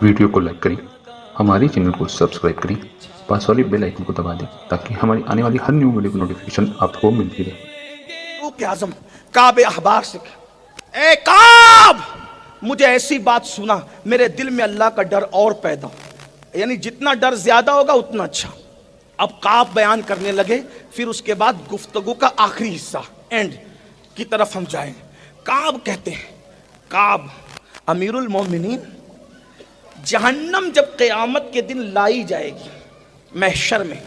Video को like करें, हमारे चैनल को सब्सक्राइब करें, पास वाले बेल आइकन को दबा दें ताकि हमारी आने वाली हर न्यू वीडियो की नोटिफिकेशन आपको मिलती रहे। फारूक आजम काब अहबार से कहा, ए काब, मुझे ऐसी बात सुना, मेरे दिल में अल्लाह का डर और पैदा हो। यानी जितना डर ज्यादा होगा उतना अच्छा। अब काब बयान करने लगे, फिर उसके बाद गुफ्तगू का आखिरी हिस्सा एंड की तरफ हम जाएंगे। काब कहते हैं, काब अमीरुल मोमिनीन, जहन्नम जब क़यामत के दिन लाई जाएगी, महशर में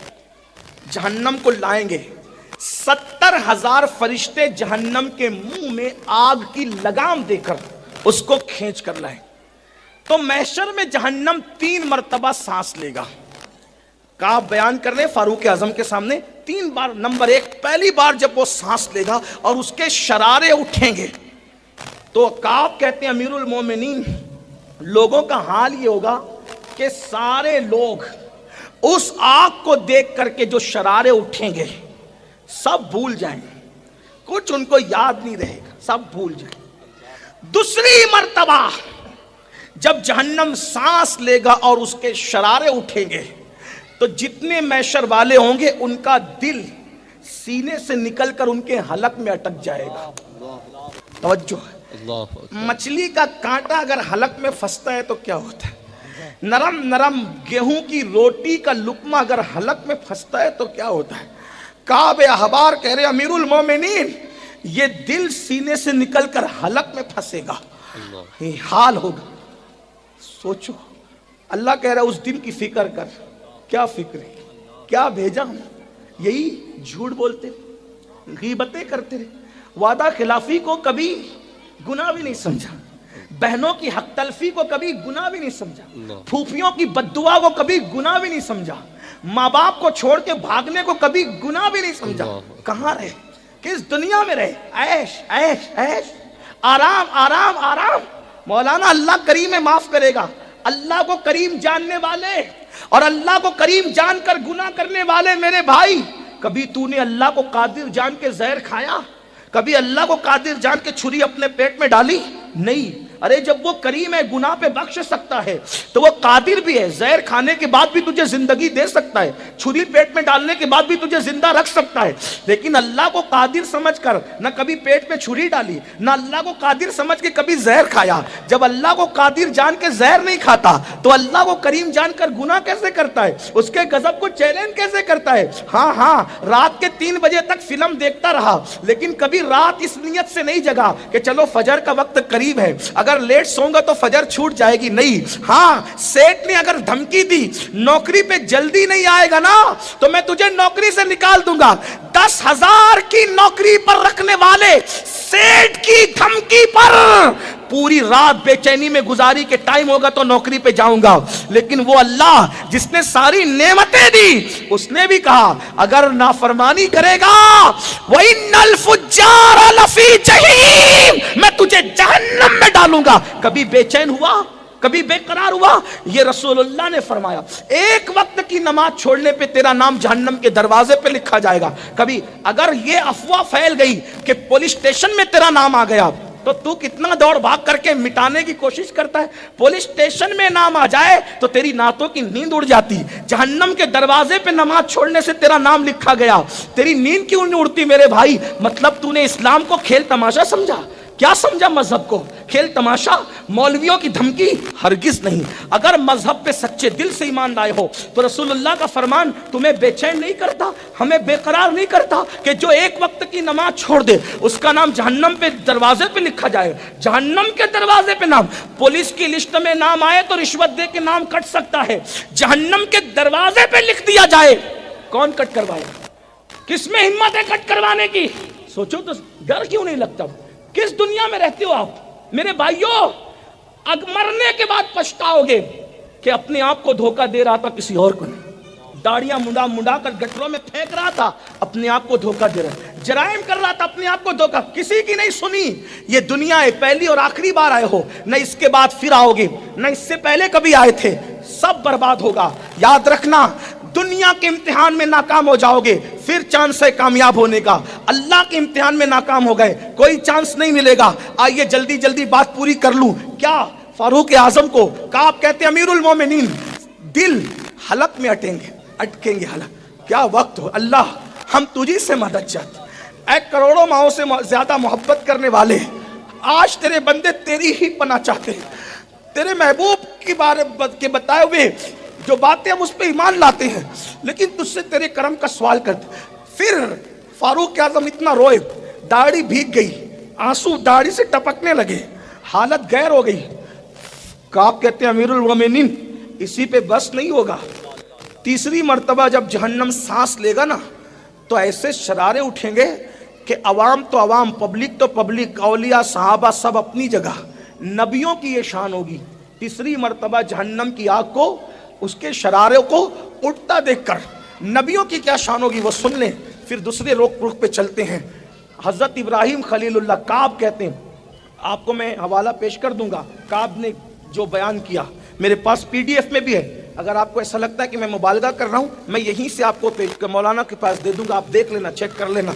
जहन्नम को लाएंगे, 70,000 फरिश्ते जहन्नम के मुंह में आग की लगाम देकर उसको खींच कर लाए, तो महशर में जहन्नम 3 मरतबा सांस लेगा। काब बयान कर रहे फारूक आजम के सामने 3 बार। नंबर 1, पहली बार जब वो सांस लेगा और उसके शरारे उठेंगे, तो काब कहते हैं अमीरुल मोमिनीन, लोगों का हाल ये होगा कि सारे लोग उस आग को देख करके जो शरारे उठेंगे सब भूल जाएंगे, कुछ उनको याद नहीं रहेगा, सब भूल जाएंगे। दूसरी मर्तबा जब जहन्नम सांस लेगा और उसके शरारे उठेंगे, तो जितने मैशर वाले होंगे उनका दिल सीने से निकलकर उनके हलक में अटक जाएगा। तवज्जो है, मछली का कांटा अगर हलक में फंसता है तो क्या होता है, नरम नरम गेहूं की रोटी का लुकमा अगर हलक में फंसता है तो क्या होता है। काब अहबार कह रहे अमीरुल मोमिनीन, ये दिल सीने से निकलकर हलक में फंसेगा, ये हाल होगा। सोचो, अल्लाह कह रहा है उस दिन की फिक्र कर। क्या फिक्र है, क्या भेजा हम, यही झूठ बोलते रहे, गीबतें करते रहे, वादा खिलाफी को कभी गुनाह भी नहीं समझा, बहनों की हक तलफी को कभी गुनाह भी नहीं समझा, फूफियों की बद्दुआ को कभी गुनाह भी नहीं समझा, माँ बाप को छोड़ के भागने को कभी गुनाह भी नहीं समझा। कहाँ रहे, किस दुनिया में रहे, ऐश ऐश ऐश, आराम आराम आराम। मौलाना अल्लाह करीम है, माफ करेगा। अल्लाह को करीम जानने वाले और अल्लाह को करीम जानकर गुनाह करने वाले मेरे भाई, कभी तूने अल्लाह को कादिर जान के जहर खाया, कभी अल्लाह को कादिर जान के छुरी अपने पेट में डाली? नहीं। अरे जब वो करीम है, गुनाह पे बख्श सकता है, तो वो कादिर भी है, जहर खाने के बाद भी तुझे जिंदगी दे सकता है, छुरी पेट में डालने के बाद भी तुझे जिंदा रख सकता है। लेकिन अल्लाह को कादिर समझकर न कभी पेट में छुरी डाली, न अल्लाह को कादिर समझ के कभी जहर खाया। जब अल्लाह को कादिर जान के जहर नहीं खाता, तो अल्लाह को करीम जानकर गुनाह कैसे करता है, उसके गजब को चैलेंज कैसे करता है। हाँ हाँ, रात के 3 बजे तक फिल्म देखता रहा, लेकिन कभी रात इस नियत से नहीं जगा कि चलो फजर का वक्त करीब है, अगर लेट सोऊंगा तो फजर छूट जाएगी। नहीं। हाँ, सेठ ने अगर धमकी दी नौकरी पे जल्दी नहीं आएगा ना तो मैं तुझे नौकरी से निकाल दूंगा, 10,000 की नौकरी पर रखने वाले सेठ की धमकी पर पूरी रात बेचैनी में गुजारी के टाइम होगा तो नौकरी पे जाऊंगा। लेकिन वो अल्लाह जिसने सारी नेमतें दी, उसने भी कहा अगर नाफरमानी करेगा वइन्नल फुज्जार लफी जहीम, मैं तुझे जहन्नम में डालूंगा। कभी बेचैन हुआ, कभी बेकरार हुआ? ये रसूलुल्लाह ने फरमाया, एक वक्त की नमाज छोड़ने पे तेरा नाम जहन्नम के दरवाजे पे लिखा जाएगा। कभी अगर ये अफवाह फैल गई कि पुलिस स्टेशन में तेरा नाम आ गया, तो तू कितना दौड़ भाग करके मिटाने की कोशिश करता है। पुलिस स्टेशन में नाम आ जाए तो तेरी नातों की नींद उड़ जाती। जहन्नम के दरवाजे पे नमाज छोड़ने से तेरा नाम लिखा गया, तेरी नींद क्यों नहीं उड़ती मेरे भाई? मतलब तूने इस्लाम को खेल तमाशा समझा। क्या समझा मजहब को? खेल तमाशा, मौलवियों की धमकी? हरगिज नहीं। अगर मजहब पे सच्चे दिल से ईमान लाए हो तो रसूलुल्लाह का फरमान तुम्हें बेचैन नहीं करता, हमें बेकरार नहीं करता कि जो एक वक्त की नमाज छोड़ दे उसका नाम जहन्नम पे दरवाजे पे लिखा जाए। जहन्नम के दरवाजे पे नाम, पुलिस की लिस्ट में नाम आए तो रिश्वत दे के नाम कट सकता है, जहन्नम के दरवाजे पे लिख दिया जाए, कौन कट करवाएगा? किसमें हिम्मत है कट करवाने की? सोचो तो, डर क्यों नहीं लगता? किस दुनिया में रहते हो आप मेरे भाइयों? मरने के बाद पछताओगे कि अपने आप को धोखा दे रहा था, किसी और को नहीं। दाढ़ियां मुंडा कर गटरों में फेंक रहा था, अपने आप को धोखा दे रहा। जराइम कर रहा था, अपने आप को धोखा। किसी की नहीं सुनी। ये दुनिया है, पहली और आखिरी बार आए हो, न इसके बाद फिर आओगे, न इससे पहले कभी आए थे। सब बर्बाद होगा। याद रखना, दुनिया के इम्तिहान में नाकाम हो जाओगे, फिर चांस है कामयाब होने का। अल्लाह के इम्तिहान में नाकाम हो गए, कोई चांस नहीं मिलेगा। आइए जल्दी जल्दी बात पूरी कर लूं। क्या फारूक आजम को काब कहते अमीरुल मोमिनीन, दिल हलक में अटकेंगे हलक। क्या वक्त हो अल्लाह, हम तुझी से मदद चाहते। ऐ करोड़ों माओं से ज्यादा मोहब्बत करने वाले, आज तेरे बंदे तेरी ही पनाह चाहते हैं। तेरे महबूब की बारे के बताए हुए जो बातें हम उस पर ईमान लाते हैं, लेकिन तुझसे तेरे करम का सवाल करते। फिर फारूक आजम इतना रोए, दाढ़ी भीग गई, आंसू दाढ़ी से टपकने लगे, हालत गैर हो गई। काब कहते हैं अमीरुल मोमिनीन, इसी पे बस नहीं होगा, तीसरी मर्तबा जब जहन्नम सांस लेगा ना, तो ऐसे शरारे उठेंगे कि अवाम तो अवाम, पब्लिक तो पब्लिक, औलिया सहाबा सब अपनी जगह, नबियों की ये शान होगी। तीसरी मर्तबा जहन्नम की आग को, उसके शरारों को उठता देखकर नबियों की क्या शान होगी वो सुन लें। फिर दूसरे रुख पे चलते हैं। हजरत इब्राहिम खलीलुल्लाह, काब कहते हैं, आपको मैं हवाला पेश कर दूंगा, काब ने जो बयान किया मेरे पास PDF में भी है। अगर आपको ऐसा लगता है कि मैं मुबालगा कर रहा हूं, मैं यहीं से आपको पेश कर मौलाना के पास दे दूंगा, आप देख लेना, चेक कर लेना।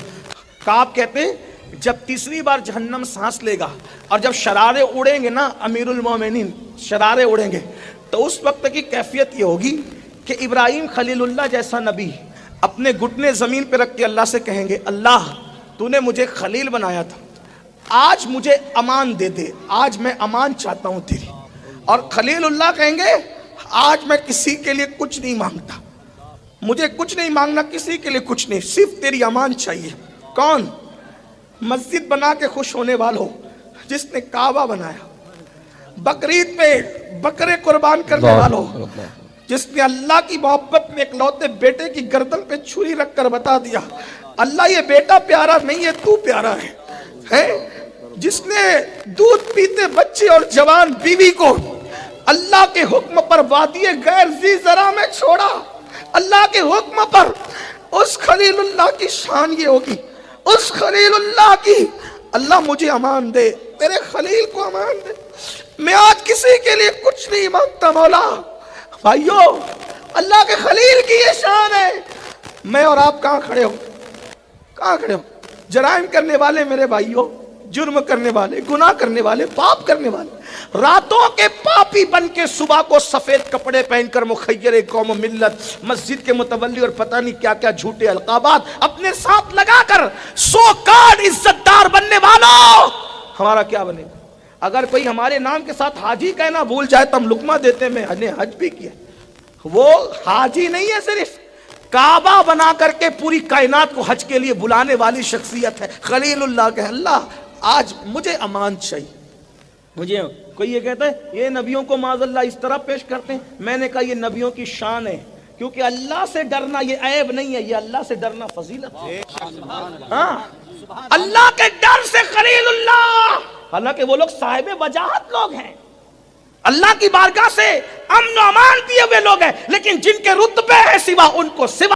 काब कहते हैं जब तीसरी बार जहन्नम सांस लेगा और जब शरारे उड़ेंगे ना अमीरुल मोमिनीन, शरारे उड़ेंगे, तो उस वक्त की कैफियत ये होगी कि इब्राहिम खलीलुल्लाह जैसा नबी अपने घुटने जमीन पे रख के अल्लाह से कहेंगे, अल्लाह तूने मुझे खलील बनाया था, आज मुझे अमान दे दे, आज मैं अमान चाहता हूं तेरी। और खलीलुल्लाह कहेंगे आज मैं किसी के लिए कुछ नहीं मांगता, मुझे कुछ नहीं मांगना, किसी के लिए कुछ नहीं, सिर्फ तेरी अमान चाहिए। कौन? मस्जिद बना के खुश होने वालों, जिसने काबा बनाया, बकरीद पे बकरे कुर्बान करने वालों, जिसने अल्लाह की मोहब्बत में इकलौते बेटे की गर्दन पे छुरी रखकर बता दिया, अल्लाह ये बेटा प्यारा नहीं है, तू प्यारा है? जिसने दूध पीते बच्चे और जवान बीवी को अल्लाह के हुक्म पर वादिए गैर ज़ी ज़रा में छोड़ा, अल्लाह के हुक्म पर, उस खलीलुल्लाह की शान ये होगी, उस खलीलुल्लाह की, अल्लाह मुझे अमान दे, तेरे खलील को अमान दे, मैं आज किसी के लिए कुछ नहीं मांगता मौला। भाइयों, अल्लाह के खलील की ये शान है। मैं और आप कहाँ खड़े हो? कहाँ खड़े हो? जराइम करने वाले मेरे भाइयों, जुर्म करने वाले, गुनाह करने वाले, पाप करने वाले, रातों के पापी बन के सुबह को सफेद कपड़े पहनकर मुखय्यर कौम मिल्लत, मस्जिद के मुतवल्ली और पता नहीं क्या क्या झूठे अलकाबात अपने साथ लगाकर सोकार्ड इज्जतदार बनने वालों, हमारा क्या बनेगा? अगर कोई हमारे नाम के साथ हाजी कहना भूल जाए तो हम लुकमा देते, मैंने हज भी किया। वो हाजी नहीं है, सिर्फ काबा बना करके पूरी कायनात को हज के लिए बुलाने वाली शख्सियत है। खलीलुल्लाह के अल्लाह आज मुझे अमान चाहिए। मुझे कोई ये कहता है ये नबियों को माज़अल्लाह इस तरह पेश करते हैं, मैंने कहा ये नबियों की शान है, क्योंकि अल्लाह से डरना ये ऐब नहीं है, ये अल्लाह से डरना फजीलत है। हाँ, अल्लाह के डर से खलीलुल्लाह, हालांकि वो लोग साहिब वजाहत लोग हैं, अल्लाह की बारगाह से अमन अमान दिए हुए लोग हैं, लेकिन जिनके रुतबे हैं सिवा उनको सिवा